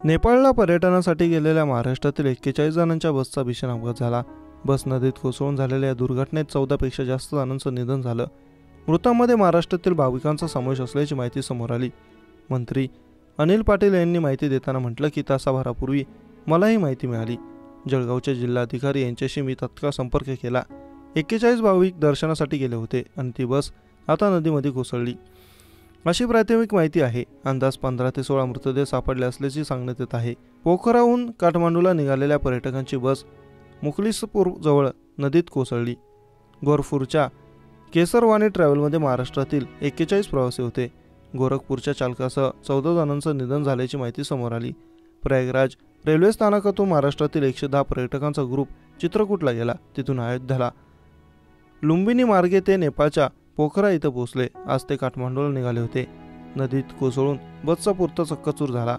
नेपाळला पर्यटनासाठी गेलेल्या महाराष्ट्रातील 41 जणांच्या बसचा भीषण अपघात झाला। बस नदीत कोसळून झालेल्या या दुर्घटनेत 14 पेक्षा जास्त जणांचं निधन झालं। मृतांमध्ये महाराष्ट्रातील भाविकांचा समावेश असल्याची माहिती समोर आली। मंत्री अनिल पाटील यांनी माहिती देताना म्हटलं की तासाभरापूर्वी मला ही माहिती मिळाली। जळगावचे जिल्हाधिकारी यांच्याशी मी तत्काळ संपर्क केला। 41 भाविक दर्शनासाठी गेले होते आणि ती बस आता नदीमध्ये कोसळली अशी प्राथमिक माहिती आहे। अंदाज 15 ते 16 मृतदेह सापडले असल्याचे सांगण्यात येत आहे। पोखराहून काठमांडूला निघालेल्या पर्यटकांची बस मुखलिसपूर जवळ नदीत कोसळली। गोरखपूरच्या केसरवानी ट्रॅव्हलमध्ये महाराष्ट्रातील 41 प्रवासी होते। गोरखपूरच्या चालकासह 14 जणांचं निधन झाल्याची माहिती समोर आली। प्रयागराज रेल्वे स्थानकातून महाराष्ट्रातील 110 पर्यटकांचा ग्रुप चित्रकूटला गेला। तिथून अयोध्याला लुंबिनी मार्गे ते नेपाळच्या पोखरा इथं पोहोचले। आज ते काठमांडूला निघाले होते। नदीत कोसळून बसचा पुरता चक्काचूर झाला।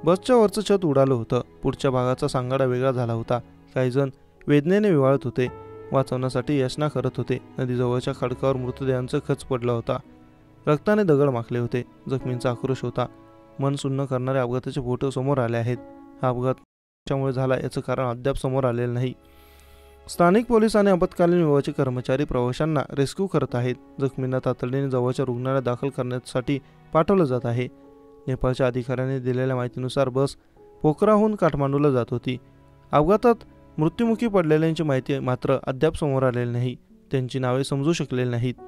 बसच्या वरचं छत उडालं होतं। पुढच्या भागाचा सांगाडा वेगळा झाला होता। काही जण वेदनेने विव्हाळत होते, वाचवण्यासाठी याचना करत होते। नदीजवळच्या खडकावर मृतदेहांचा खच पडला होता। रक्ताने दगड माखले होते। जखमींचा आक्रोश होता। मन सुन्न करणारे अपघाताचे फोटो समोर आले आहेत। हा अपघात कशामुळे झाला याचं कारण अद्याप समोर आलेलं नाही। स्थानिक पोलीस आणि आपत्कालीन विभागाचे कर्मचारी प्रवाशांना रेस्क्यू करत आहेत। जखमींना तातडीने जवळच्या रुग्णालयात दाखल करण्यासाठी पाठवलं जात आहे। नेपाळच्या अधिकाऱ्यांनी दिलेल्या माहितीनुसार बस पोखराहून काठमांडूला जात होती। अपघातात मृत्युमुखी पडलेल्यांची माहिती मात्र अद्याप समोर आलेली नाही। त्यांची नावे समजू शकलेली नाहीत।